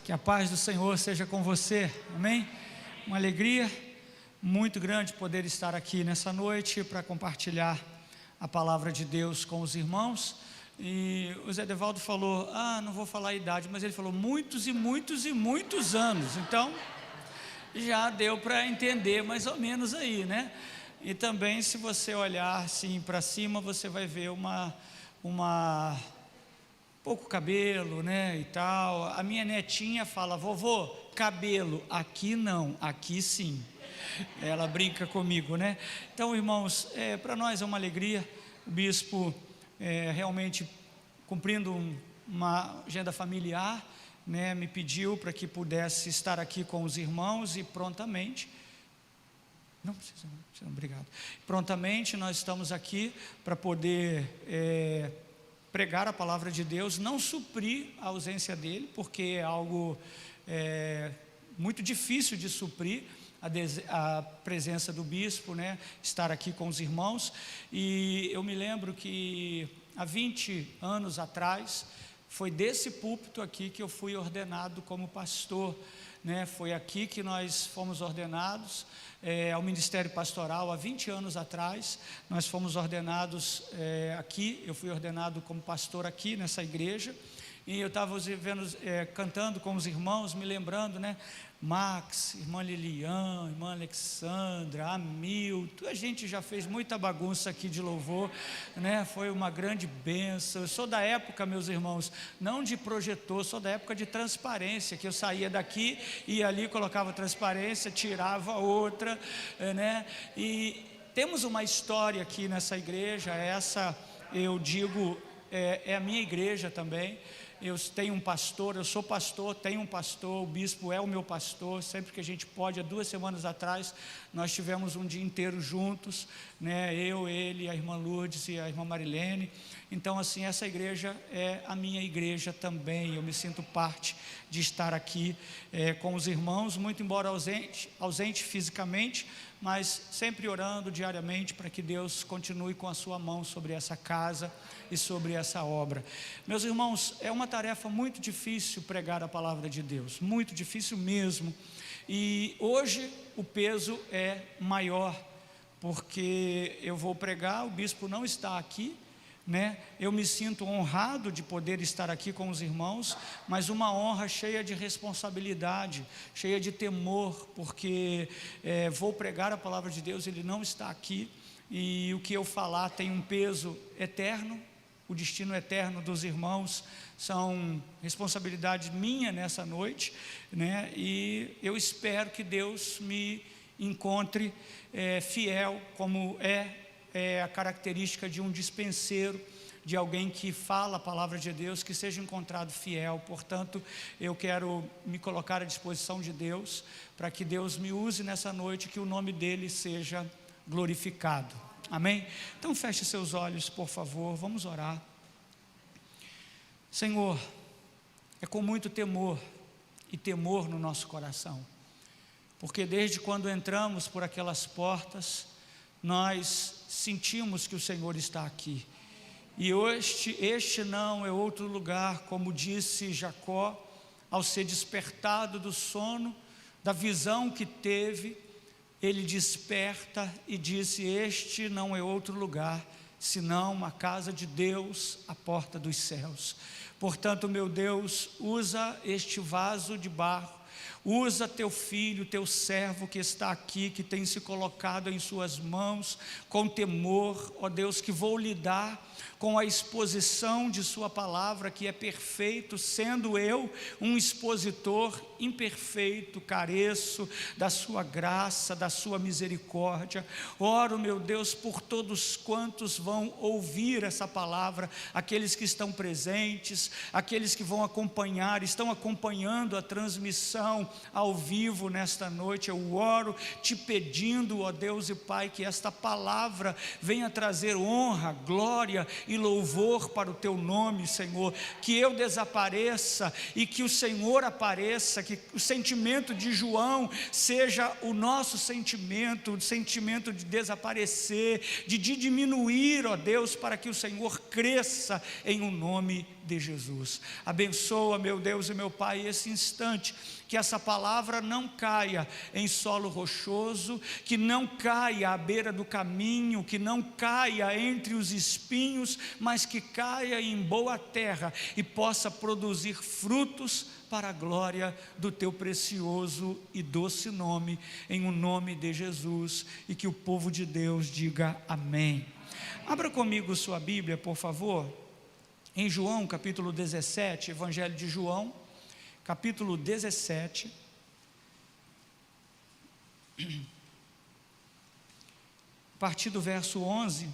Que a paz do Senhor seja com você, amém? Uma alegria muito grande poder estar aqui nessa noite para compartilhar a palavra de Deus com os irmãos. E o Zé Devaldo falou, não vou falar a idade, mas ele falou muitos e muitos e muitos anos, então já deu para entender mais ou menos aí, né? E também, se você olhar assim para cima, você vai ver pouco cabelo, né, e tal. A minha netinha fala, vovô, cabelo, aqui não, aqui sim. Ela brinca comigo, né? Então, irmãos, para nós é uma alegria, o bispo realmente cumprindo uma agenda familiar, né, me pediu para que pudesse estar aqui com os irmãos e prontamente, não precisa, obrigado. Prontamente nós estamos aqui para poder pregar a palavra de Deus, não suprir a ausência dele, porque é algo muito difícil de suprir a presença do bispo, né, estar aqui com os irmãos. E eu me lembro que há 20 anos atrás, foi desse púlpito aqui que eu fui ordenado como pastor, né? Foi aqui que nós fomos ordenados ao ministério pastoral. Há 20 anos atrás nós fomos ordenados aqui. Eu fui ordenado como pastor aqui nessa igreja, e eu estava cantando com os irmãos, me lembrando, né? Max, irmã Lilian, irmã Alexandra, Hamilton, a gente já fez muita bagunça aqui de louvor, né? Foi uma grande bênção. Eu sou da época, meus irmãos, não de projetor, sou da época de transparência, que eu saía daqui, ia ali, colocava transparência, tirava outra, né? E temos uma história aqui nessa igreja, essa eu digo, é a minha igreja também. Eu tenho um pastor, eu sou pastor, tenho um pastor, o bispo é o meu pastor, sempre que a gente pode. Há 2 semanas atrás, nós tivemos um dia inteiro juntos, né? Eu, ele, a irmã Lourdes e a irmã Marilene. Então, assim, essa igreja é a minha igreja também. Eu me sinto parte de estar aqui com os irmãos, muito embora ausente fisicamente, mas sempre orando diariamente para que Deus continue com a sua mão sobre essa casa e sobre essa obra. Meus irmãos, é uma tarefa muito difícil pregar a palavra de Deus, muito difícil mesmo. E hoje o peso é maior, porque eu vou pregar, o bispo não está aqui, né? Eu me sinto honrado de poder estar aqui com os irmãos, mas uma honra cheia de responsabilidade, cheia de temor, porque vou pregar a palavra de Deus, ele não está aqui, e o que eu falar tem um peso eterno. O destino eterno dos irmãos são responsabilidade minha nessa noite, né? E eu espero que Deus me encontre fiel, como é a característica de um dispenseiro, de alguém que fala a palavra de Deus, que seja encontrado fiel. Portanto, eu quero me colocar à disposição de Deus, para que Deus me use nessa noite, que o nome dele seja glorificado. Amém? Então feche seus olhos, por favor, vamos orar. Senhor, é com muito temor e temor no nosso coração, porque desde quando entramos por aquelas portas, nós sentimos que o Senhor está aqui. E este não é outro lugar, como disse Jacó, ao ser despertado do sono, da visão que teve, ele desperta e disse, este não é outro lugar, senão a casa de Deus, a porta dos céus. Portanto, meu Deus, usa este vaso de barro, usa teu filho, teu servo que está aqui, que tem se colocado em suas mãos, com temor, ó Deus, que vou lidar com a exposição de sua palavra, que é perfeito, sendo eu um expositor imperfeito, careço da sua graça, da sua misericórdia. Oro, meu Deus, por todos quantos vão ouvir essa palavra, aqueles que estão presentes, aqueles que vão acompanhar, estão acompanhando a transmissão ao vivo nesta noite. Eu oro te pedindo, ó Deus e Pai, que esta palavra venha trazer honra, glória e louvor para o teu nome, Senhor. Que eu desapareça e que o Senhor apareça, que o sentimento de João seja o nosso sentimento, o sentimento de desaparecer, de diminuir, ó Deus, para que o Senhor cresça em o nome de Jesus. Abençoa, meu Deus e meu Pai, esse instante, que essa palavra não caia em solo rochoso, que não caia à beira do caminho, que não caia entre os espinhos, mas que caia em boa terra e possa produzir frutos para a glória do teu precioso e doce nome, em o nome de Jesus, e que o povo de Deus diga amém. Abra comigo sua Bíblia, por favor, em João capítulo 17, Evangelho de João, capítulo 17, a partir do verso 11,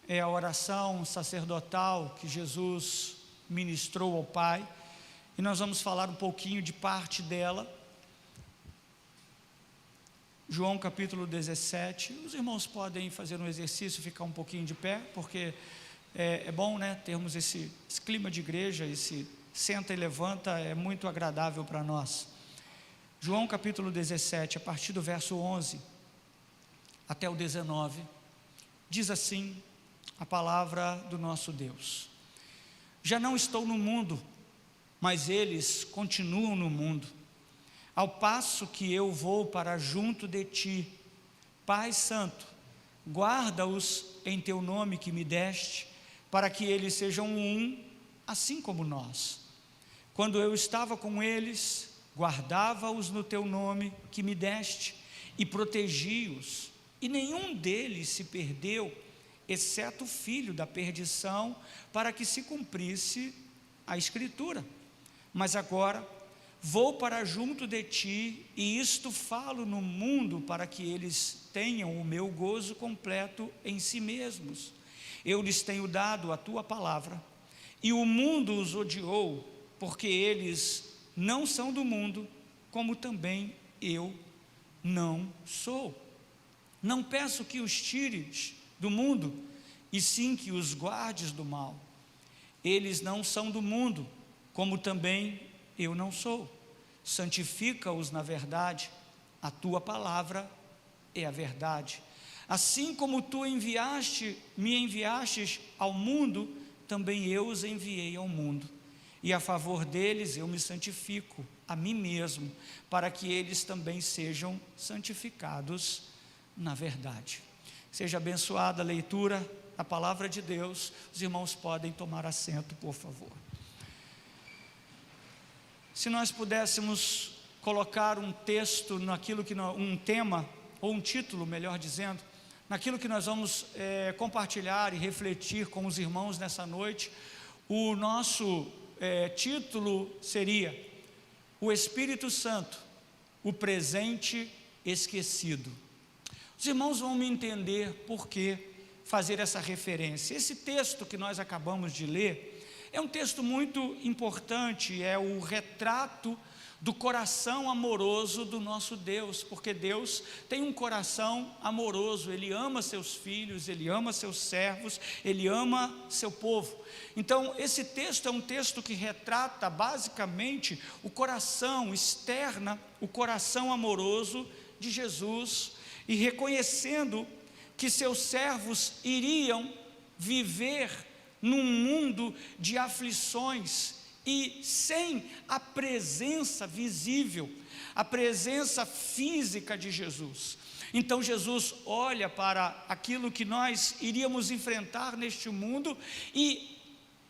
é a oração sacerdotal que Jesus ministrou ao Pai, e nós vamos falar um pouquinho de parte dela. João capítulo 17, os irmãos podem fazer um exercício, ficar um pouquinho de pé, porque é bom, né, termos esse clima de igreja, esse senta e levanta, é muito agradável para nós. João capítulo 17, a partir do verso 11 até o 19, diz assim a palavra do nosso Deus: já não estou no mundo, mas eles continuam no mundo, ao passo que eu vou para junto de ti. Pai Santo, guarda-os em teu nome que me deste, para que eles sejam um, assim como nós. Quando eu estava com eles, guardava-os no teu nome que me deste, e protegi-os, e nenhum deles se perdeu, exceto o filho da perdição, para que se cumprisse a Escritura. Mas agora vou para junto de ti, e isto falo no mundo, para que eles tenham o meu gozo completo em si mesmos. Eu lhes tenho dado a tua palavra, e o mundo os odiou, porque eles não são do mundo, como também eu não sou. Não peço que os tires do mundo, e sim que os guardes do mal. Eles não são do mundo, como também eu não sou. Santifica-os na verdade, a tua palavra é a verdade. Assim como tu me enviastes ao mundo, também eu os enviei ao mundo. E a favor deles eu me santifico a mim mesmo, para que eles também sejam santificados na verdade. Seja abençoada a leitura da palavra de Deus. Os irmãos podem tomar assento, por favor. Se nós pudéssemos colocar um texto naquilo que um tema, ou um título, melhor dizendo, naquilo que nós vamos compartilhar e refletir com os irmãos nessa noite, o nosso título seria: o Espírito Santo, o presente esquecido. Os irmãos vão me entender por que fazer essa referência. Esse texto que nós acabamos de ler é um texto muito importante, é o retrato do coração amoroso do nosso Deus, porque Deus tem um coração amoroso, Ele ama seus filhos, Ele ama seus servos, Ele ama seu povo. Então esse texto é um texto que retrata basicamente o coração, externa o coração amoroso de Jesus, e reconhecendo que seus servos iriam viver num mundo de aflições e sem a presença visível, a presença física de Jesus. Então Jesus olha para aquilo que nós iríamos enfrentar neste mundo e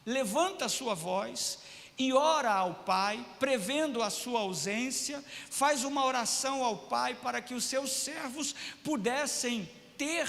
levanta a sua voz e ora ao Pai, prevendo a sua ausência, faz uma oração ao Pai para que os seus servos pudessem ter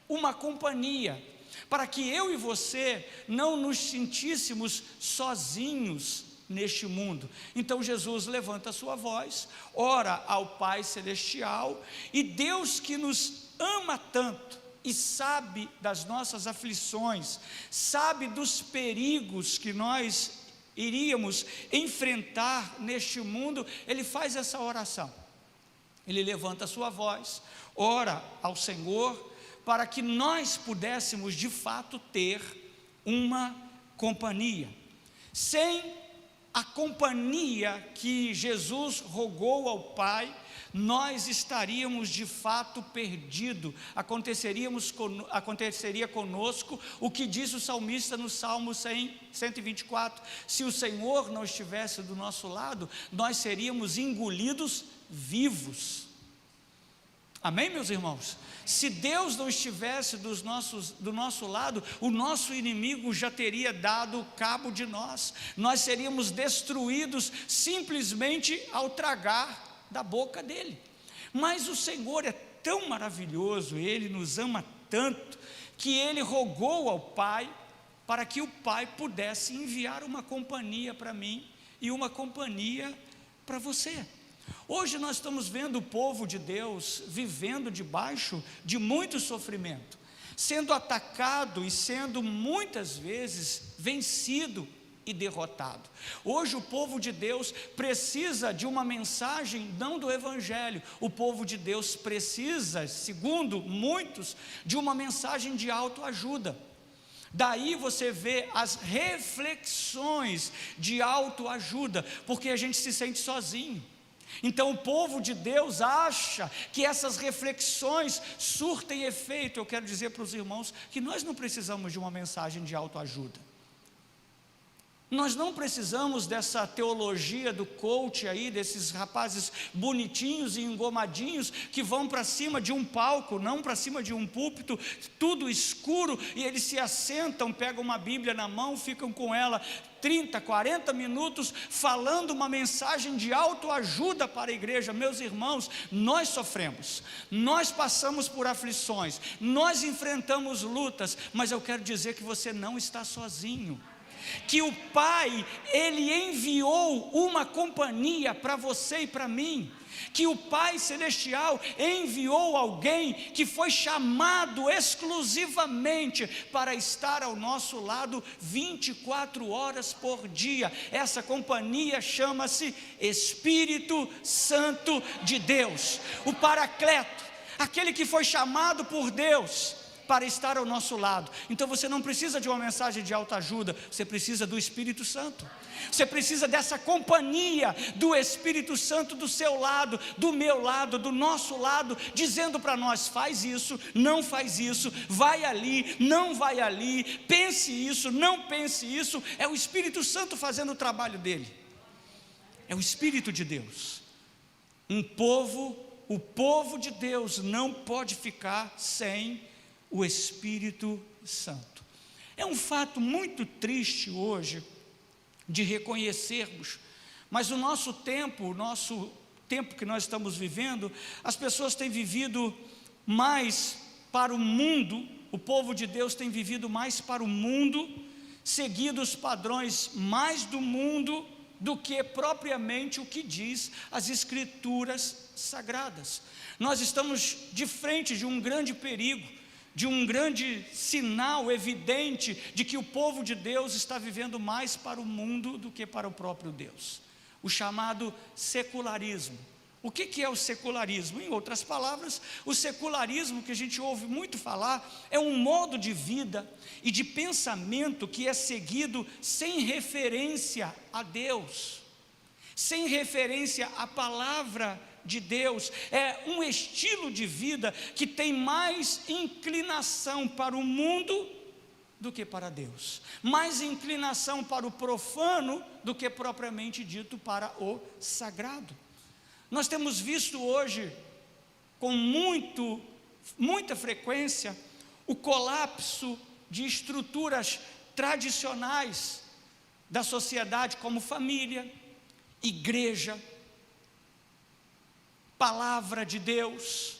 uma companhia, para que eu e você não nos sentíssemos sozinhos neste mundo. Então Jesus levanta a sua voz, ora ao Pai Celestial, e Deus, que nos ama tanto e sabe das nossas aflições, sabe dos perigos que nós iríamos enfrentar neste mundo, Ele faz essa oração. Ele levanta a sua voz, ora ao Senhor, para que nós pudéssemos de fato ter uma companhia, sem a companhia que Jesus rogou ao Pai, nós estaríamos de fato perdidos. Aconteceria conosco o que diz o salmista no Salmo 124: se o Senhor não estivesse do nosso lado, nós seríamos engolidos vivos. Amém, meus irmãos? Se Deus não estivesse do nosso lado, o nosso inimigo já teria dado cabo de nós. Nós seríamos destruídos simplesmente ao tragar da boca dele. Mas o Senhor é tão maravilhoso, Ele nos ama tanto, que Ele rogou ao Pai, para que o Pai pudesse enviar uma companhia para mim, e uma companhia para você. Hoje nós estamos vendo o povo de Deus vivendo debaixo de muito sofrimento, sendo atacado e sendo muitas vezes vencido e derrotado. Hoje o povo de Deus precisa de uma mensagem, não do Evangelho. O povo de Deus precisa, segundo muitos, de uma mensagem de autoajuda. Daí você vê as reflexões de autoajuda, porque a gente se sente sozinho. Então o povo de Deus acha que essas reflexões surtem efeito. Eu quero dizer para os irmãos que nós não precisamos de uma mensagem de autoajuda. Nós não precisamos dessa teologia do coach aí, desses rapazes bonitinhos e engomadinhos que vão para cima de um palco, não para cima de um púlpito, tudo escuro, e eles se assentam, pegam uma Bíblia na mão, ficam com ela 30, 40 minutos falando uma mensagem de autoajuda para a igreja. Meus irmãos, nós sofremos, nós passamos por aflições, nós enfrentamos lutas, mas eu quero dizer que você não está sozinho. Que o Pai, Ele enviou uma companhia para você e para mim, que o Pai Celestial enviou alguém que foi chamado exclusivamente para estar ao nosso lado 24 horas por dia. Essa companhia chama-se Espírito Santo de Deus, o Paracleto, aquele que foi chamado por Deus para estar ao nosso lado. Então você não precisa de uma mensagem de autoajuda, você precisa do Espírito Santo. Você precisa dessa companhia do Espírito Santo do seu lado, do meu lado, do nosso lado, dizendo para nós: faz isso, não faz isso, vai ali, não vai ali, pense isso, não pense isso. É o Espírito Santo fazendo o trabalho dele. É o Espírito de Deus. O povo de Deus não pode ficar sem o Espírito Santo. É um fato muito triste hoje de reconhecermos, mas o nosso tempo que nós estamos vivendo, as pessoas têm vivido mais para o mundo, o povo de Deus tem vivido mais para o mundo, seguido os padrões mais do mundo do que propriamente o que diz as Escrituras Sagradas. Nós estamos de frente de um grande perigo, de um grande sinal evidente de que o povo de Deus está vivendo mais para o mundo do que para o próprio Deus. O chamado secularismo. O que é o secularismo? Em outras palavras, o secularismo, que a gente ouve muito falar, é um modo de vida e de pensamento que é seguido sem referência a Deus, sem referência à palavra de Deus. É um estilo de vida que tem mais inclinação para o mundo do que para Deus, mais inclinação para o profano do que propriamente dito para o sagrado. Nós temos visto hoje com muita frequência o colapso de estruturas tradicionais da sociedade, como família, igreja, palavra de Deus,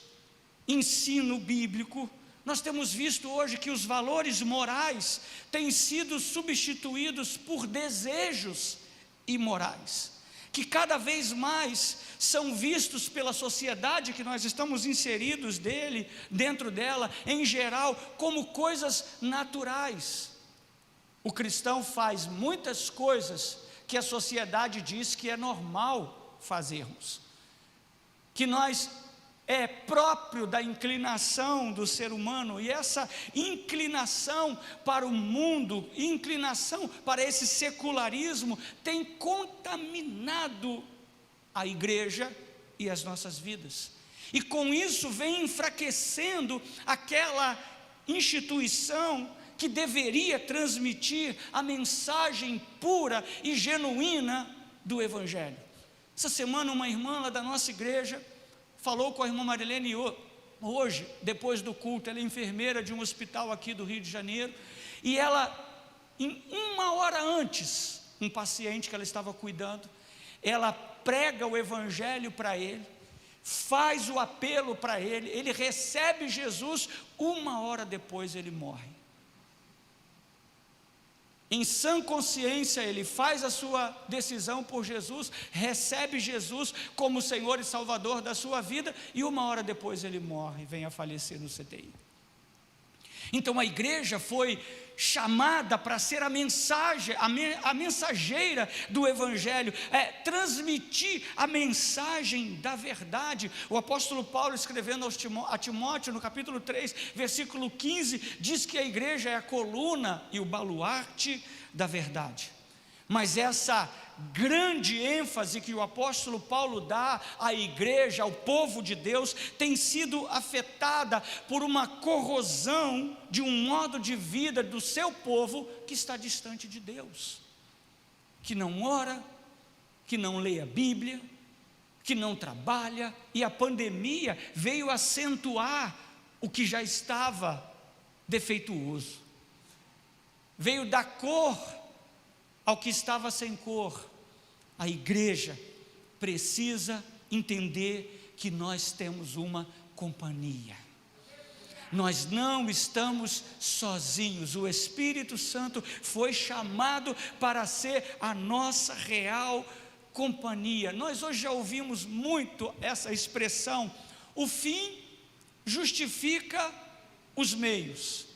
ensino bíblico. Nós temos visto hoje que os valores morais têm sido substituídos por desejos imorais, que cada vez mais são vistos pela sociedade que nós estamos inseridos dentro dela, em geral, como coisas naturais. O cristão faz muitas coisas que a sociedade diz que é normal fazermos, que nós é próprio da inclinação do ser humano, e essa inclinação para o mundo, inclinação para esse secularismo, tem contaminado a igreja e as nossas vidas, e com isso vem enfraquecendo aquela instituição que deveria transmitir a mensagem pura e genuína do Evangelho. Essa semana uma irmã lá da nossa igreja falou com a irmã Marilene hoje, depois do culto. Ela é enfermeira de um hospital aqui do Rio de Janeiro, e ela, em 1 hora antes, um paciente que ela estava cuidando, ela prega o Evangelho para ele, faz o apelo para ele, ele recebe Jesus, 1 hora depois ele morre. Em sã consciência ele faz a sua decisão por Jesus, recebe Jesus como Senhor e Salvador da sua vida, e 1 hora depois ele morre, vem a falecer no CTI. Então a igreja foi chamada para ser a mensageira do Evangelho, transmitir a mensagem da verdade. O apóstolo Paulo, escrevendo a Timóteo, no capítulo 3, versículo 15, diz que a igreja é a coluna e o baluarte da verdade. Mas essa grande ênfase que o apóstolo Paulo dá à igreja, ao povo de Deus, tem sido afetada por uma corrosão de um modo de vida do seu povo que está distante de Deus, que não ora, que não lê a Bíblia, que não trabalha, e a pandemia veio acentuar o que já estava defeituoso, veio dar cor ao que estava sem cor. A igreja precisa entender que nós temos uma companhia, nós não estamos sozinhos. O Espírito Santo foi chamado para ser a nossa real companhia. Nós hoje já ouvimos muito essa expressão: o fim justifica os meios.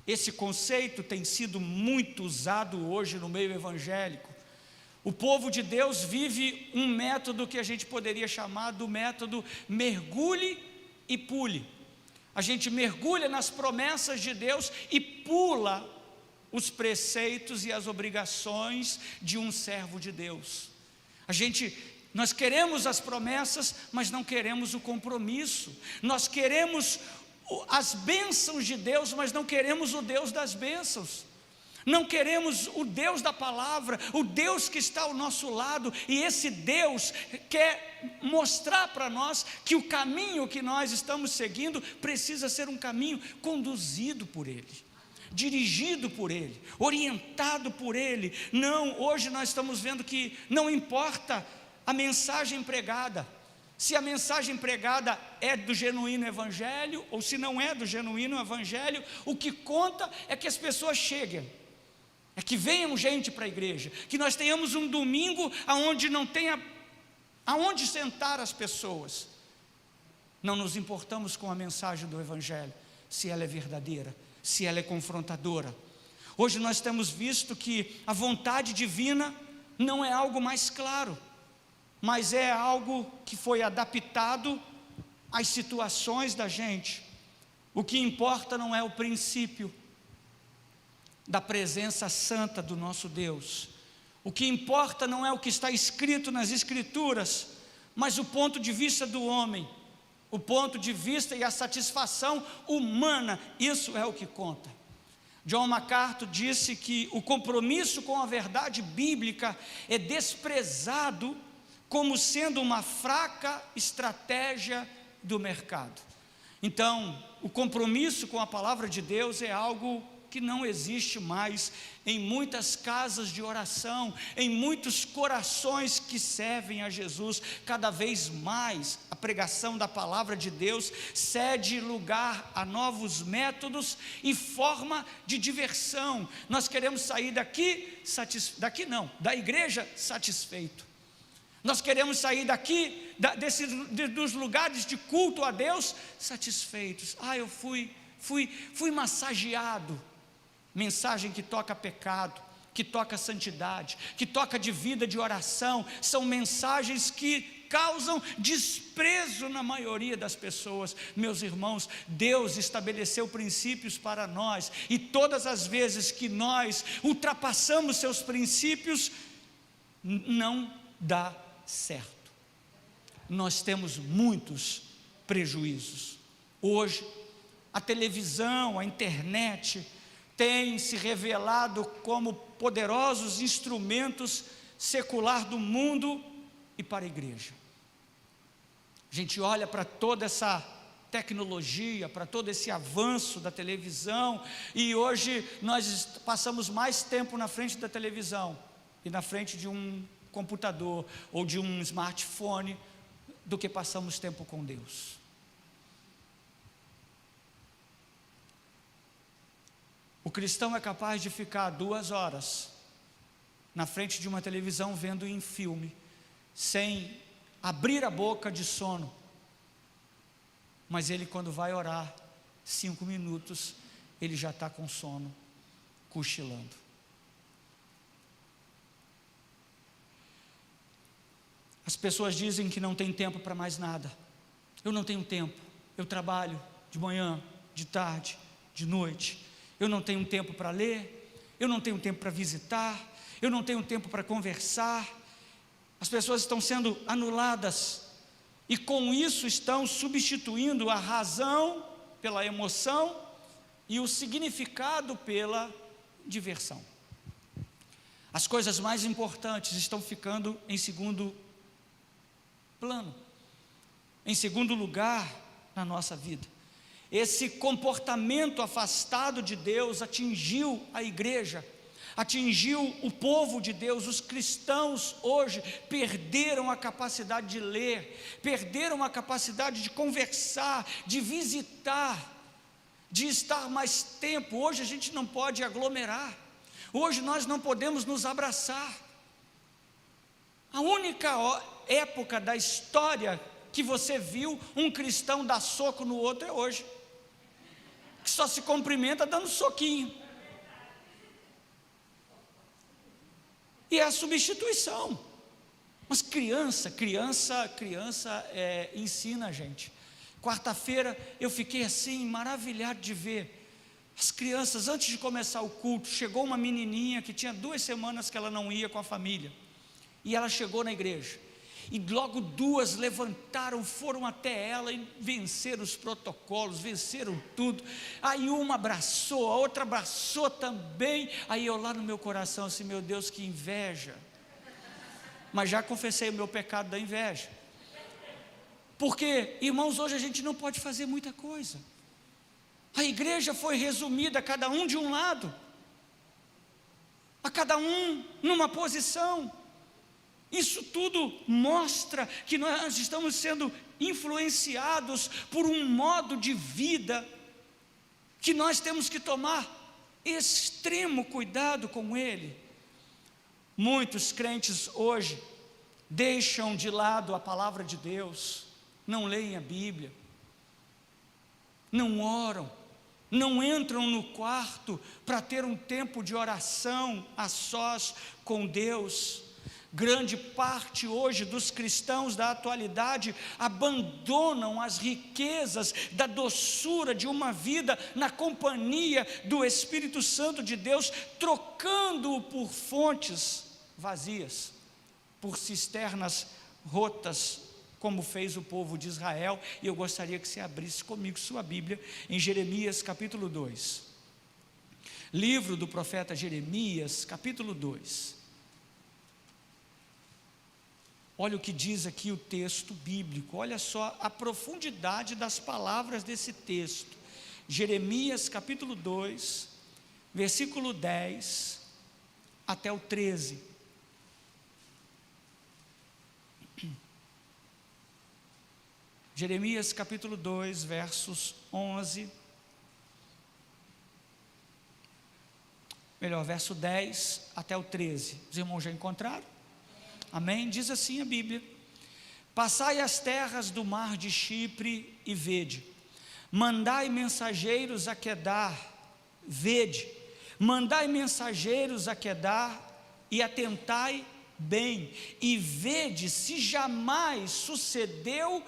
Esse conceito tem sido muito usado hoje no meio evangélico. O povo de Deus vive um método que a gente poderia chamar do método mergulhe e pule. A gente mergulha nas promessas de Deus e pula os preceitos e as obrigações de um servo de Deus. Nós queremos as promessas, mas não queremos o compromisso. Nós queremos as bênçãos de Deus, mas não queremos o Deus das bênçãos. Não queremos o Deus da palavra, o Deus que está ao nosso lado, e esse Deus quer mostrar para nós que o caminho que nós estamos seguindo precisa ser um caminho conduzido por Ele, dirigido por Ele, orientado por Ele. Não, hoje nós estamos vendo que não importa a mensagem pregada, se a mensagem pregada é do genuíno evangelho ou se não é do genuíno evangelho. O que conta é que as pessoas cheguem, é que venham gente para a igreja, que nós tenhamos um domingo onde não tenha aonde sentar as pessoas. Não nos importamos com a mensagem do evangelho, se ela é verdadeira, se ela é confrontadora. Hoje nós temos visto que a vontade divina não é algo mais claro, mas é algo que foi adaptado às situações da gente. O que importa não é o princípio da presença santa do nosso Deus. O que importa não é o que está escrito nas Escrituras, mas o ponto de vista do homem, o ponto de vista e a satisfação humana. Isso é o que conta. John MacArthur disse que o compromisso com a verdade bíblica é desprezado como sendo uma fraca estratégia do mercado. Então, o compromisso com a palavra de Deus é algo que não existe mais em muitas casas de oração, em muitos corações que servem a Jesus. Cada vez mais a pregação da palavra de Deus cede lugar a novos métodos e forma de diversão. Nós queremos sair da igreja satisfeito. Nós queremos sair daqui, dos lugares de culto a Deus, satisfeitos. Eu fui massageado. Mensagem que toca pecado, que toca santidade, que toca de vida de oração, são mensagens que causam desprezo na maioria das pessoas. Meus irmãos, Deus estabeleceu princípios para nós, e todas as vezes que nós ultrapassamos seus princípios, não dá certo. Nós temos muitos prejuízos. Hoje, a televisão, a internet, tem se revelado como poderosos instrumentos secular do mundo e para a igreja. A gente olha para toda essa tecnologia, para todo esse avanço da televisão, e hoje nós passamos mais tempo na frente da televisão e na frente de um computador ou de um smartphone do que passamos tempo com Deus. O cristão é capaz de ficar 2 horas na frente de uma televisão vendo em filme, sem abrir a boca de sono, mas ele, quando vai orar, 5 minutos, ele já está com sono, cochilando. As pessoas dizem que não tem tempo para mais nada. Eu não tenho tempo, eu trabalho de manhã, de tarde, de noite. Eu não tenho tempo para ler, eu não tenho tempo para visitar, eu não tenho tempo para conversar. As pessoas estão sendo anuladas, e com isso estão substituindo a razão pela emoção e o significado pela diversão. As coisas mais importantes estão ficando em segundo plano, em segundo lugar na nossa vida. Esse comportamento afastado de Deus atingiu a igreja, atingiu o povo de Deus. Os cristãos hoje perderam a capacidade de ler, perderam a capacidade de conversar, de visitar, de estar mais tempo. Hoje a gente não pode aglomerar, hoje nós não podemos nos abraçar. A única época da história que você viu um cristão dar soco no outro é hoje, que só se cumprimenta dando soquinho. E é a substituição. Mas criança ensina a gente. Quarta-feira eu fiquei assim, maravilhado de ver as crianças. Antes de começar o culto, chegou uma menininha que tinha 2 semanas que ela não ia com a família, e ela chegou na igreja, e logo 2 levantaram, foram até ela e venceram os protocolos, venceram tudo. Aí uma abraçou, a outra abraçou também. Aí eu lá no meu coração assim, meu Deus, que inveja. Mas já confessei o meu pecado da inveja. Porque, irmãos, hoje a gente não pode fazer muita coisa. A igreja foi resumida, cada um de um lado, a cada um numa posição. Isso tudo mostra que nós estamos sendo influenciados por um modo de vida que nós temos que tomar extremo cuidado com ele. Muitos crentes hoje deixam de lado a palavra de Deus, não leem a Bíblia, não oram, não entram no quarto para ter um tempo de oração a sós com Deus. Grande parte hoje dos cristãos da atualidade abandonam as riquezas da doçura de uma vida na companhia do Espírito Santo de Deus, trocando-o por fontes vazias, por cisternas rotas, como fez o povo de Israel. E eu gostaria que você abrisse comigo sua Bíblia em Jeremias capítulo 2. Livro do profeta Jeremias, capítulo 2. Olha o que diz aqui o texto bíblico, olha só a profundidade das palavras desse texto. Jeremias capítulo 2, versículo 10 até o 13. Jeremias capítulo 2, versos 11, verso 10 até o 13. Os irmãos já encontraram? Amém? Diz assim a Bíblia: passai as terras do mar de Chipre e vede, mandai mensageiros a Quedar, vede, mandai mensageiros a Quedar e atentai bem e vede se jamais sucedeu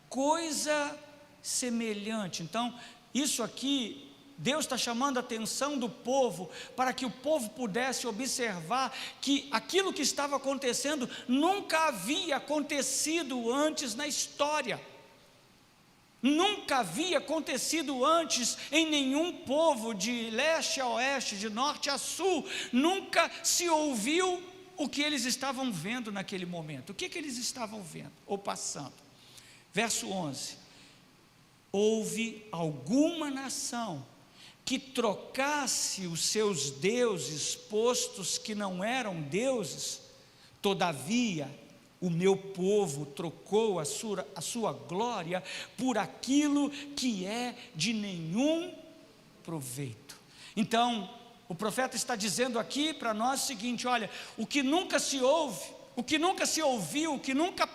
coisa semelhante. Então, isso aqui, Deus está chamando a atenção do povo, para que o povo pudesse observar que aquilo que estava acontecendo nunca havia acontecido antes na história. Nunca havia acontecido antes em nenhum povo, de leste a oeste, de norte a sul. Nunca se ouviu o que eles estavam vendo naquele momento. O que eles estavam vendo ou passando? Verso 11: houve alguma nação que trocasse os seus deuses, postos que não eram deuses? Todavia o meu povo trocou a sua glória por aquilo que é de nenhum proveito. Então, o profeta está dizendo aqui para nós o seguinte: olha, o que nunca se ouve, o que nunca se ouviu, o que nunca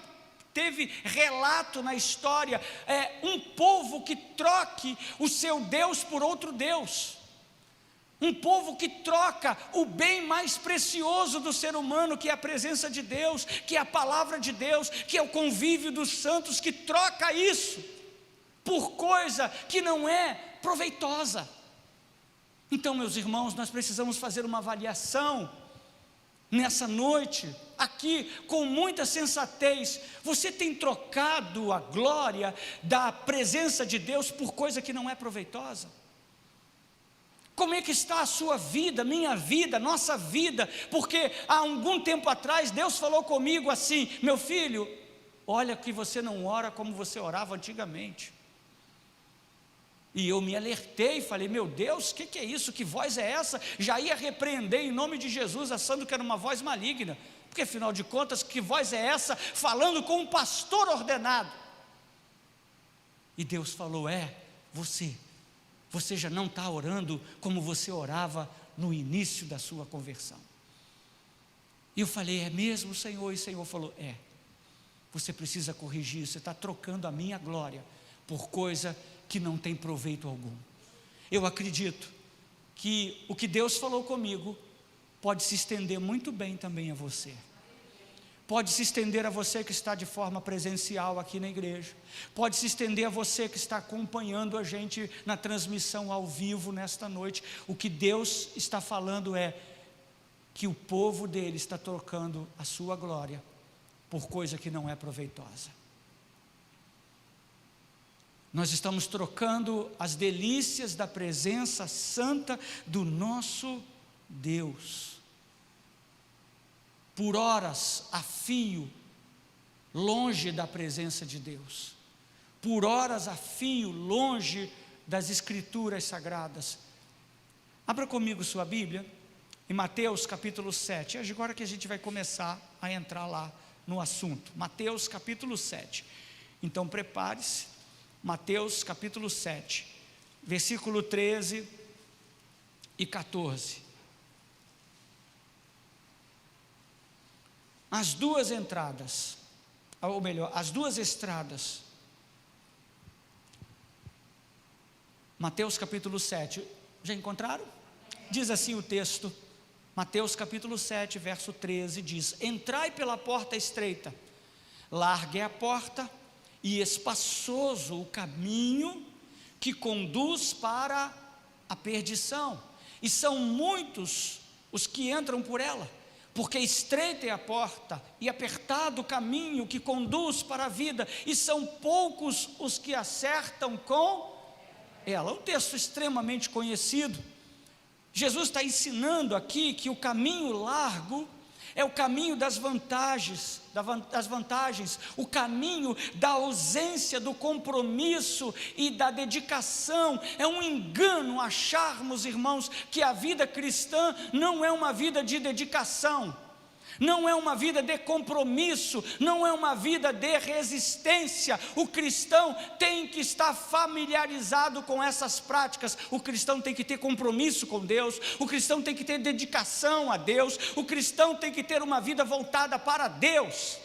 teve relato na história, é um povo que troque o seu Deus por outro Deus. Um povo que troca o bem mais precioso do ser humano, que é a presença de Deus, que é a palavra de Deus, que é o convívio dos santos, que troca isso por coisa que não é proveitosa. Então, meus irmãos, nós precisamos fazer uma avaliação nessa noite, aqui, com muita sensatez. Você tem trocado a glória da presença de Deus por coisa que não é proveitosa? Como é que está a sua vida, minha vida, nossa vida? Porque há algum tempo atrás Deus falou comigo assim: meu filho, olha que você não ora como você orava antigamente. E eu me alertei e falei: meu Deus, o que é isso? Que voz é essa? Já ia repreender em nome de Jesus, achando que era uma voz maligna. Porque afinal de contas, que voz é essa falando com um pastor ordenado? E Deus falou: você já não está orando como você orava no início da sua conversão. E eu falei: é mesmo, Senhor? E o Senhor falou: você precisa corrigir, você está trocando a minha glória por coisa que não tem proveito algum. Eu acredito que o que Deus falou comigo pode se estender muito bem também a você. Pode se estender a você que está de forma presencial aqui na igreja. Pode se estender a você que está acompanhando a gente na transmissão ao vivo nesta noite. O que Deus está falando é que o povo dele está trocando a sua glória por coisa que não é proveitosa. Nós estamos trocando as delícias da presença santa do nosso Deus por horas a fio, longe da presença de Deus, por horas a fio, longe das Escrituras Sagradas. Abra comigo sua Bíblia, em Mateus capítulo 7, é agora que a gente vai começar a entrar lá no assunto. Mateus capítulo 7, então prepare-se. Mateus capítulo 7, versículo 13 e 14. As duas entradas, ou melhor, as duas estradas. Mateus capítulo 7, já encontraram? Diz assim o texto, Mateus capítulo 7, verso 13, diz: entrai pela porta estreita, larga é a porta e espaçoso o caminho que conduz para a perdição, e são muitos os que entram por ela, porque estreita é a porta e apertado o caminho que conduz para a vida, e são poucos os que acertam com ela. Um texto extremamente conhecido. Jesus está ensinando aqui que o caminho largo é o caminho das vantagens, o caminho da ausência do compromisso e da dedicação. É um engano acharmos, irmãos, que a vida cristã não é uma vida de dedicação, não é uma vida de compromisso, não é uma vida de resistência. O cristão tem que estar familiarizado com essas práticas. O cristão tem que ter compromisso com Deus, o cristão tem que ter dedicação a Deus, o cristão tem que ter uma vida voltada para Deus.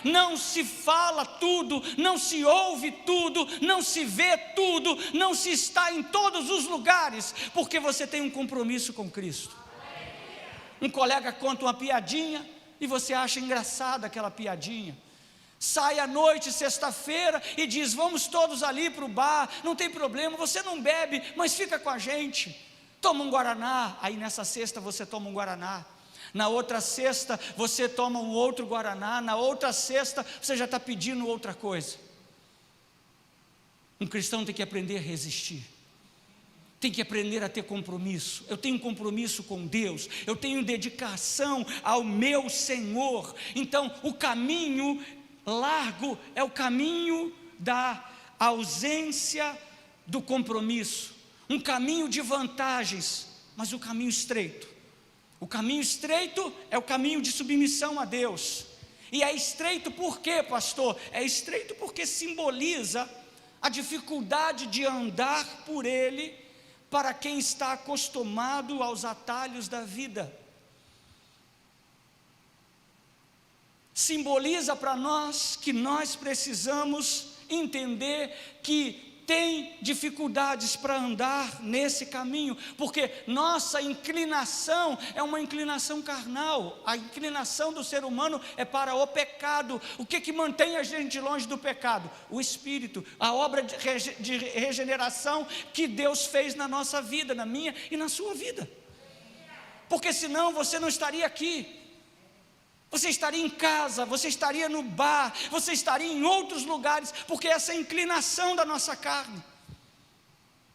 Não se fala tudo, não se ouve tudo, não se vê tudo, não se está em todos os lugares, porque você tem um compromisso com Cristo. Um colega conta uma piadinha, e você acha engraçada aquela piadinha. Sai à noite, sexta-feira, e diz: vamos todos ali para o bar, não tem problema, você não bebe, mas fica com a gente, toma um guaraná. Aí nessa sexta você toma um guaraná, na outra sexta você toma um outro guaraná, na outra sexta você já está pedindo outra coisa. Um cristão tem que aprender a resistir, tem que aprender a ter compromisso. Eu tenho compromisso com Deus, eu tenho dedicação ao meu Senhor. Então o caminho largo é o caminho da ausência do compromisso, um caminho de vantagens, mas o caminho estreito é o caminho de submissão a Deus. E é estreito por quê, pastor? É estreito porque simboliza a dificuldade de andar por ele para quem está acostumado aos atalhos da vida. Simboliza para nós que nós precisamos entender que tem dificuldades para andar nesse caminho, porque nossa inclinação é uma inclinação carnal. A inclinação do ser humano é para o pecado. O que mantém a gente longe do pecado? O Espírito, a obra de regeneração que Deus fez na nossa vida, na minha e na sua vida. Porque senão você não estaria aqui. Você estaria em casa, você estaria no bar, você estaria em outros lugares, porque essa é a inclinação da nossa carne.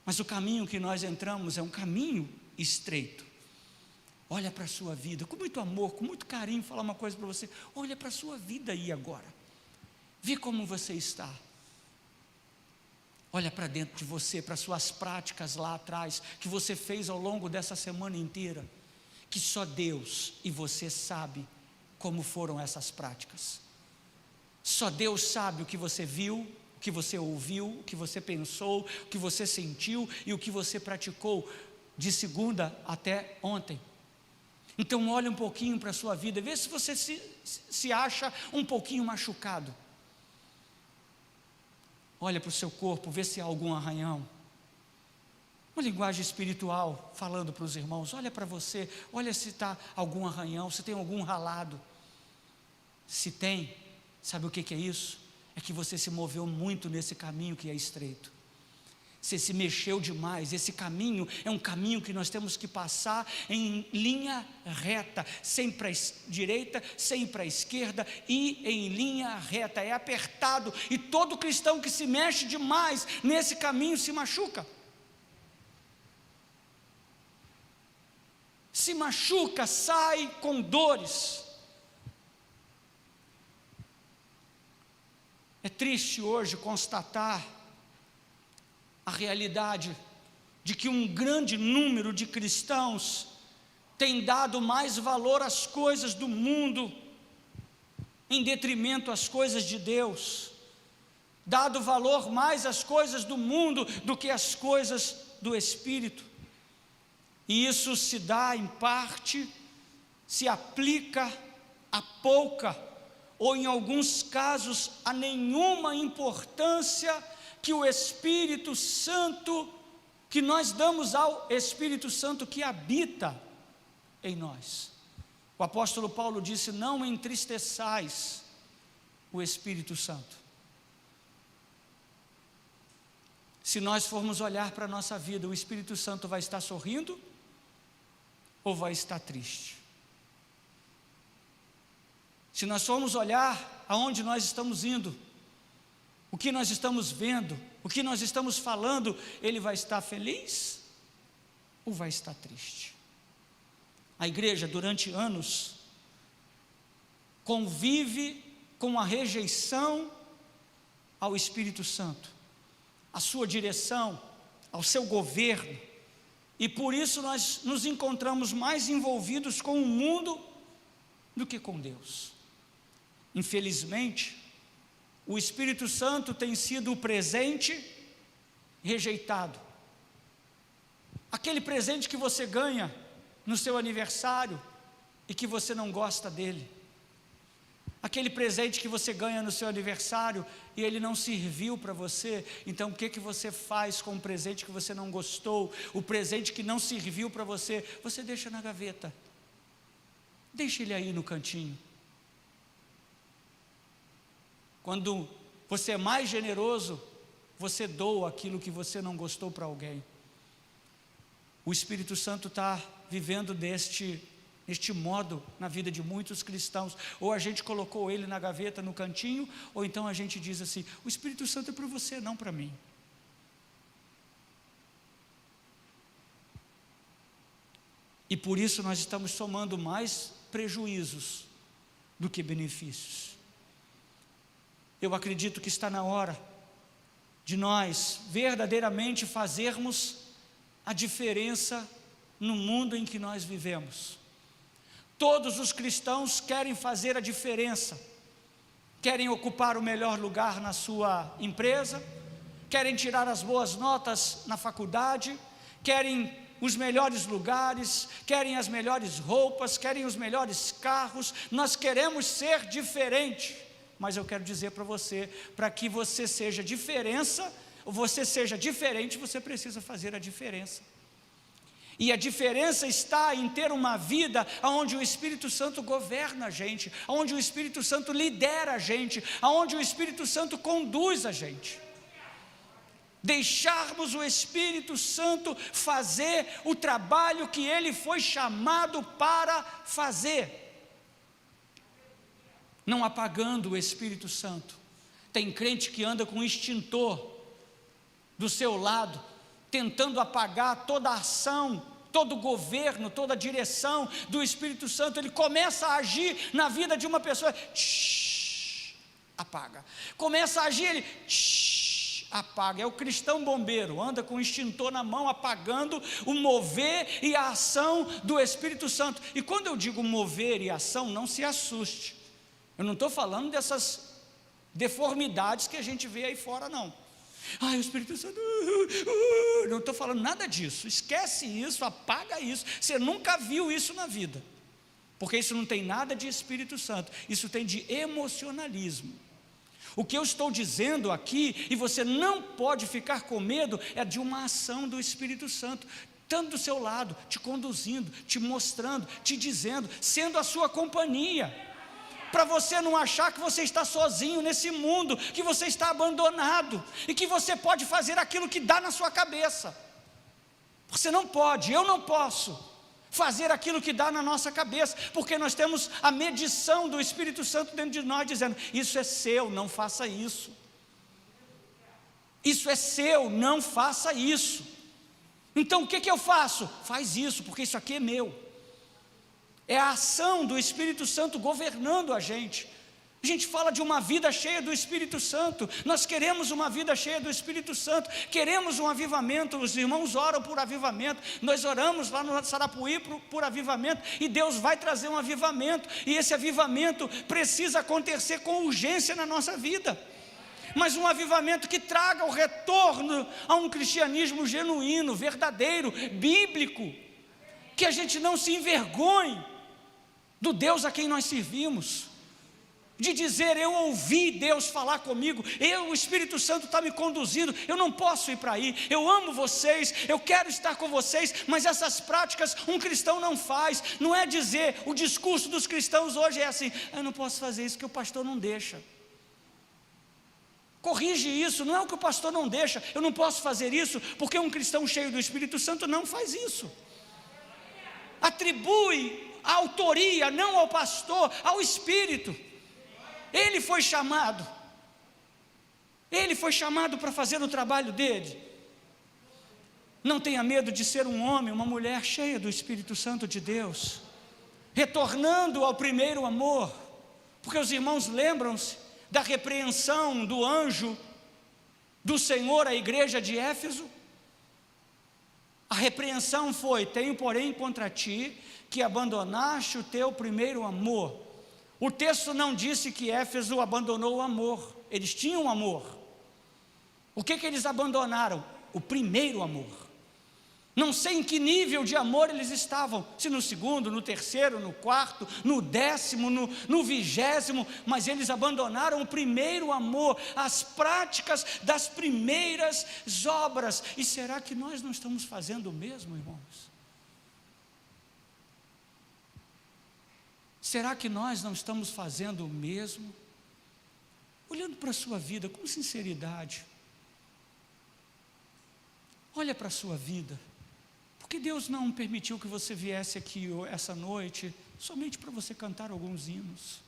Mas o caminho que nós entramos é um caminho estreito. Olha para a sua vida, com muito amor, com muito carinho, falar uma coisa para você. Olha para a sua vida aí agora, vê como você está. Olha para dentro de você, para as suas práticas lá atrás, que você fez ao longo dessa semana inteira, que só Deus e você sabe como foram essas práticas. Só Deus sabe o que você viu, o que você ouviu, o que você pensou, o que você sentiu e o que você praticou de segunda até ontem. Então olha um pouquinho para a sua vida, vê se você se acha um pouquinho machucado. Olha para o seu corpo, vê se há algum arranhão. Uma linguagem espiritual, falando para os irmãos, olha para você, olha se está algum arranhão, se tem algum ralado. Se tem, sabe o que é isso? É que você se moveu muito nesse caminho que é estreito. Você se mexeu demais. Esse caminho é um caminho que nós temos que passar em linha reta, sem para a direita, sem para a esquerda, e em linha reta. É apertado, e todo cristão que se mexe demais nesse caminho se machuca. Se machuca, sai com dores. É triste hoje constatar a realidade de que um grande número de cristãos tem dado mais valor às coisas do mundo em detrimento às coisas de Deus, dado valor mais às coisas do mundo do que às coisas do Espírito. E isso se dá em parte, se aplica a pouca, ou em alguns casos a nenhuma importância que o Espírito Santo, que nós damos ao Espírito Santo que habita em nós. O apóstolo Paulo disse: não entristeçais o Espírito Santo. Se nós formos olhar para a nossa vida, o Espírito Santo vai estar sorrindo ou vai estar triste? Se nós formos olhar aonde nós estamos indo, o que nós estamos vendo, o que nós estamos falando, ele vai estar feliz ou vai estar triste? A igreja durante anos convive com a rejeição ao Espírito Santo, à sua direção, ao seu governo, e por isso nós nos encontramos mais envolvidos com o mundo do que com Deus. Infelizmente, o Espírito Santo tem sido o presente rejeitado. Aquele presente que você ganha no seu aniversário e que você não gosta dele. Aquele presente que você ganha no seu aniversário e ele não serviu para você. Então o que você faz com o presente que você não gostou? O presente que não serviu para você, você deixa na gaveta. Deixa ele aí no cantinho. Quando você é mais generoso, você doa aquilo que você não gostou para alguém. O Espírito Santo está vivendo neste modo na vida de muitos cristãos. Ou a gente colocou ele na gaveta, no cantinho, ou então a gente diz assim: o Espírito Santo é para você, não para mim. E por isso nós estamos somando mais prejuízos do que benefícios. Eu acredito que está na hora de nós verdadeiramente fazermos a diferença no mundo em que nós vivemos. Todos os cristãos querem fazer a diferença, querem ocupar o melhor lugar na sua empresa, querem tirar as boas notas na faculdade, querem os melhores lugares, querem as melhores roupas, querem os melhores carros. Nós queremos ser diferente, mas eu quero dizer para você, para que você seja diferente, você precisa fazer a diferença. E a diferença está em ter uma vida onde o Espírito Santo governa a gente, onde o Espírito Santo lidera a gente, onde o Espírito Santo conduz a gente. Deixarmos o Espírito Santo fazer o trabalho que ele foi chamado para fazer, não apagando o Espírito Santo. Tem crente que anda com um extintor do seu lado, tentando apagar toda a ação, todo o governo, toda a direção do Espírito Santo. Ele começa a agir na vida de uma pessoa, apaga. Começa a agir, ele apaga. É o cristão bombeiro, anda com o extintor na mão, apagando o mover e a ação do Espírito Santo. E quando eu digo mover e ação, não se assuste, eu não estou falando dessas deformidades que a gente vê aí fora, não. Ai, o Espírito Santo, não estou falando nada disso. Esquece isso, apaga isso. Você nunca viu isso na vida, porque isso não tem nada de Espírito Santo, isso tem de emocionalismo. O que eu estou dizendo aqui, e você não pode ficar com medo, é de uma ação do Espírito Santo, estando do seu lado, te conduzindo, te mostrando, te dizendo, sendo a sua companhia, para você não achar que você está sozinho nesse mundo, que você está abandonado, e que você pode fazer aquilo que dá na sua cabeça. Você não pode, eu não posso fazer aquilo que dá na nossa cabeça, porque nós temos a medição do Espírito Santo dentro de nós, dizendo: isso é seu, não faça isso. Isso é seu, não faça isso. Então o que eu faço? Faz isso, porque isso aqui é meu. É a ação do Espírito Santo governando a gente. A gente fala de uma vida cheia do Espírito Santo. Nós queremos uma vida cheia do Espírito Santo, queremos um avivamento. Os irmãos oram por avivamento, nós oramos lá no Sarapuí por avivamento, e Deus vai trazer um avivamento, e esse avivamento precisa acontecer com urgência na nossa vida, mas um avivamento que traga o retorno a um cristianismo genuíno, verdadeiro, bíblico, que a gente não se envergonhe do Deus a quem nós servimos, de dizer: eu ouvi Deus falar comigo, o Espírito Santo está me conduzindo, eu não posso ir para aí, eu amo vocês, eu quero estar com vocês, mas essas práticas um cristão não faz. Não é dizer, o discurso dos cristãos hoje é assim: eu não posso fazer isso porque o pastor não deixa. Corrige isso, não é o que o pastor não deixa, eu não posso fazer isso porque um cristão cheio do Espírito Santo não faz isso. Atribui a autoria não ao pastor, ao Espírito. Ele foi chamado para fazer o trabalho dele. Não tenha medo de ser um homem, uma mulher cheia do Espírito Santo de Deus, retornando ao primeiro amor, porque os irmãos lembram-se da repreensão do anjo do Senhor à igreja de Éfeso. A repreensão foi: tenho porém contra ti que abandonaste o teu primeiro amor. O texto não disse que Éfeso abandonou o amor, eles tinham amor. O que eles abandonaram? O primeiro amor. Não sei em que nível de amor eles estavam, se no segundo, no terceiro, no quarto, no 10º, no 20º, mas eles abandonaram o primeiro amor, as práticas das primeiras obras. E será que nós não estamos fazendo o mesmo, irmãos? Será que nós não estamos fazendo o mesmo? Olhando para a sua vida com sinceridade. Olha para a sua vida. Porque Deus não permitiu que você viesse aqui essa noite somente para você cantar alguns hinos,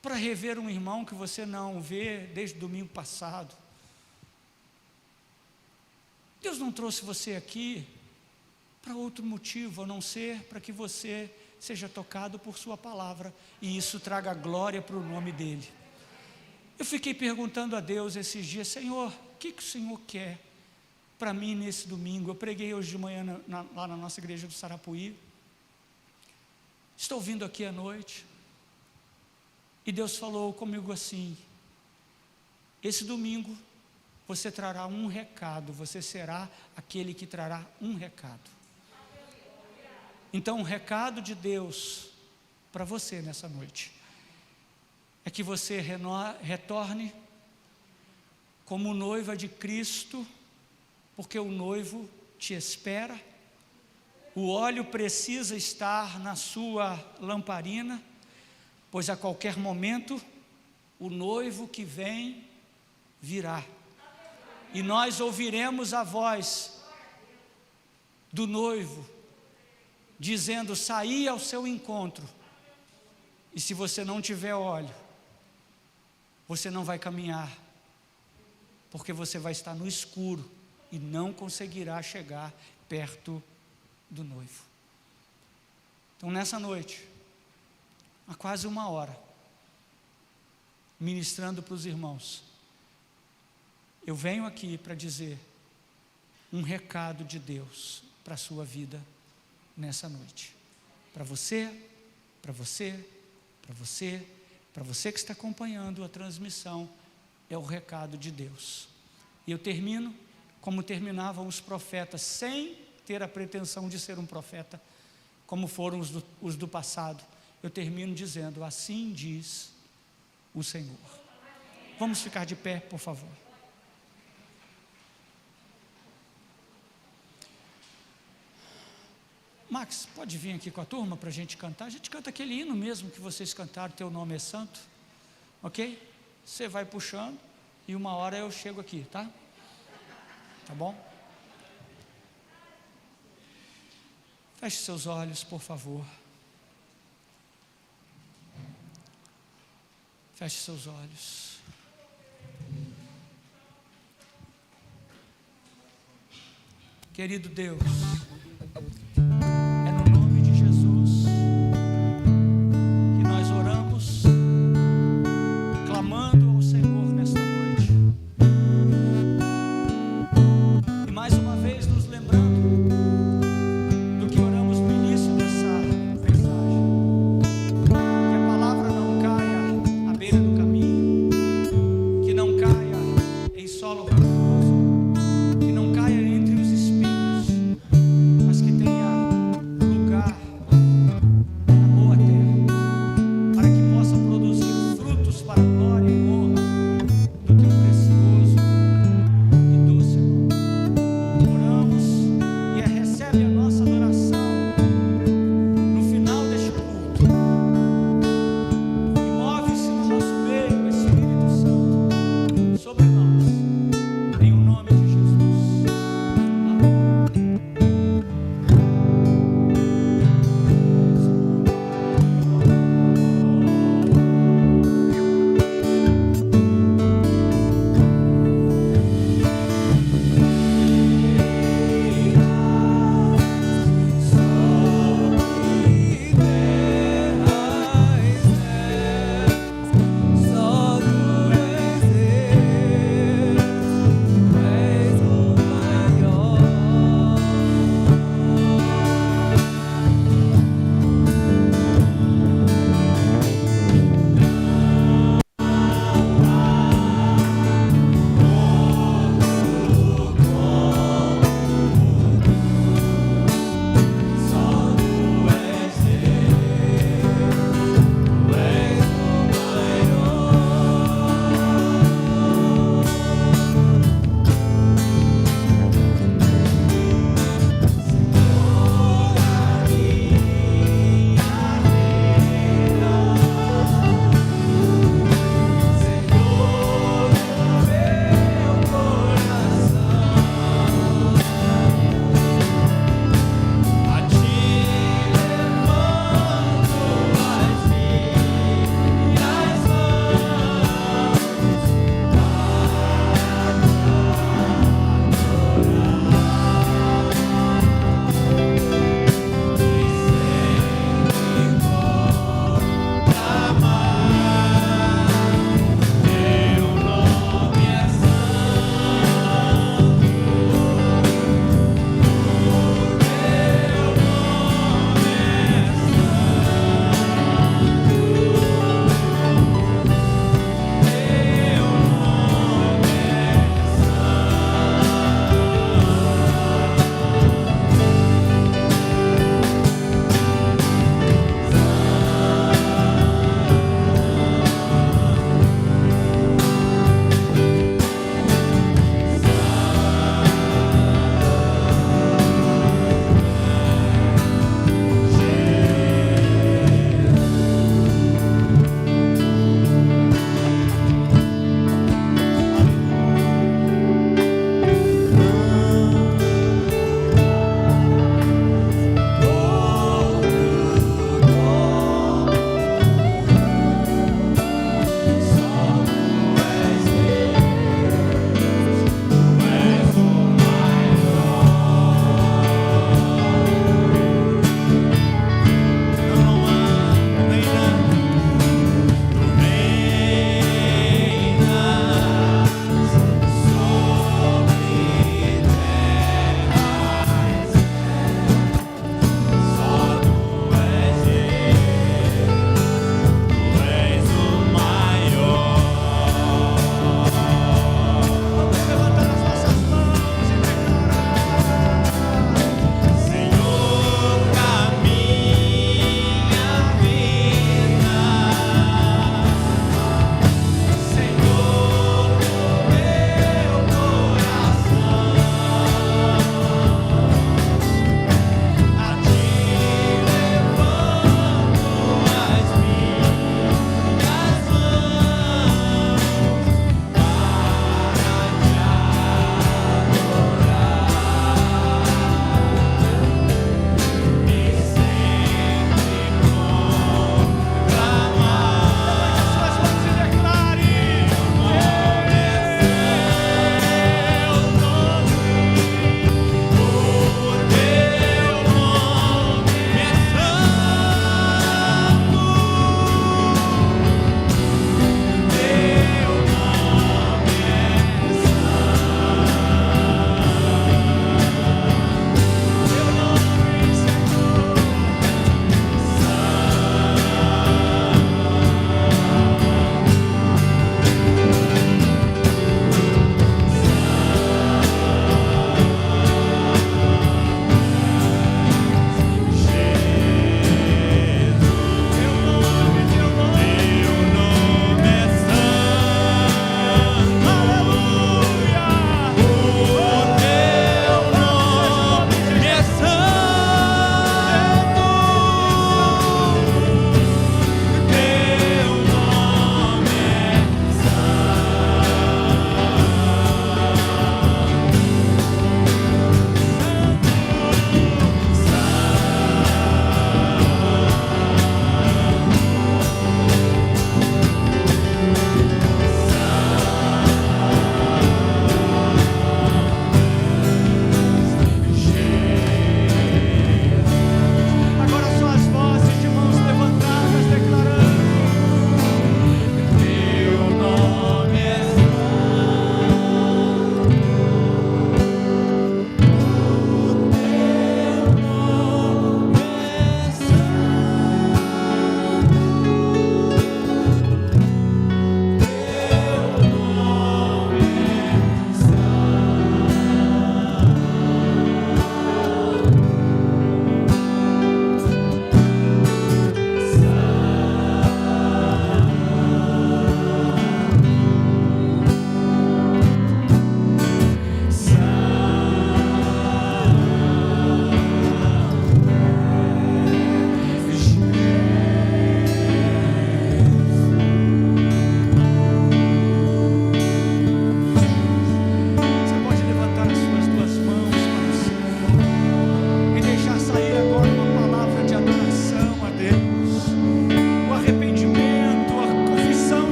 para rever um irmão que você não vê desde o domingo passado. Deus não trouxe você aqui para outro motivo, a não ser para que você seja tocado por sua palavra, e isso traga glória para o nome dEle. Eu fiquei perguntando a Deus esses dias: Senhor, o que o Senhor quer para mim nesse domingo? Eu preguei hoje de manhã lá na nossa igreja do Sarapuí, estou vindo aqui à noite, e Deus falou comigo assim: esse domingo você trará um recado, você será aquele que trará um recado. Então o recado de Deus para você nessa noite é que você retorne como noiva de Cristo, porque o noivo te espera. O óleo precisa estar na sua lamparina, pois a qualquer momento o noivo que vem virá, e nós ouviremos a voz do noivo dizendo: saí ao seu encontro. E se você não tiver óleo, você não vai caminhar, porque você vai estar no escuro e não conseguirá chegar perto do noivo. Então nessa noite, há quase 1 hora, ministrando para os irmãos, eu venho aqui para dizer um recado de Deus para a sua vida nessa noite. Para você, para você, para você, para você que está acompanhando a transmissão, é o recado de Deus. E eu termino como terminavam os profetas, sem ter a pretensão de ser um profeta, como foram os do passado. Eu termino dizendo: assim diz o Senhor. Vamos ficar de pé, por favor. Max, pode vir aqui com a turma para a gente cantar? A gente canta aquele hino mesmo que vocês cantaram, Teu Nome é Santo, ok? Você vai puxando e 1 hora eu chego aqui, tá? Tá bom? Feche seus olhos, por favor. Feche seus olhos. Querido Deus, é no nome de Jesus que nós oramos, clamando ao Senhor nesta noite. E mais uma vez nos lembrando do que oramos no início dessa mensagem: que a palavra não caia à beira do caminho, que não caia em solo rochoso, que não caia entre os espinhos, mas que tenha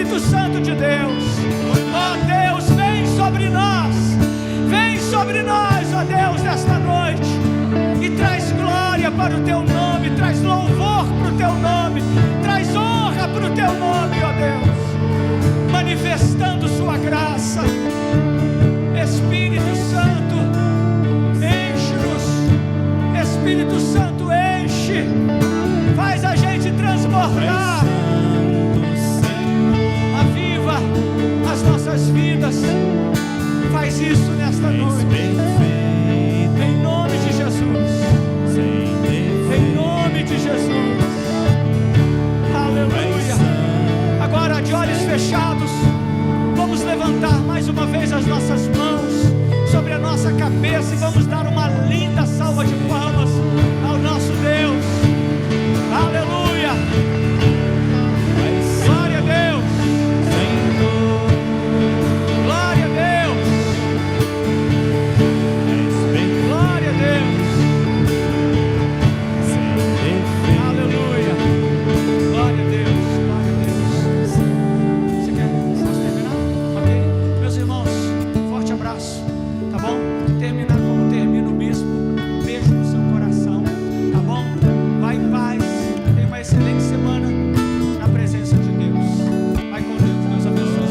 Espírito Santo de Deus. Ó Deus, vem sobre nós. Vem sobre nós, ó Deus, nesta noite. E traz glória para o teu nome, traz louvor para o teu nome, traz honra para o teu nome, ó Deus, manifestando sua graça. Espírito Santo, enche-nos. Espírito Santo, enche, faz a gente transbordar. Aviva as nossas vidas. Faz isso nesta noite. Em nome de Jesus. Em nome de Jesus. Aleluia. Agora, de olhos fechados, vamos levantar mais uma vez as nossas mãos sobre a nossa cabeça e vamos dar uma linda salva de palmas ao nosso Deus. Aleluia.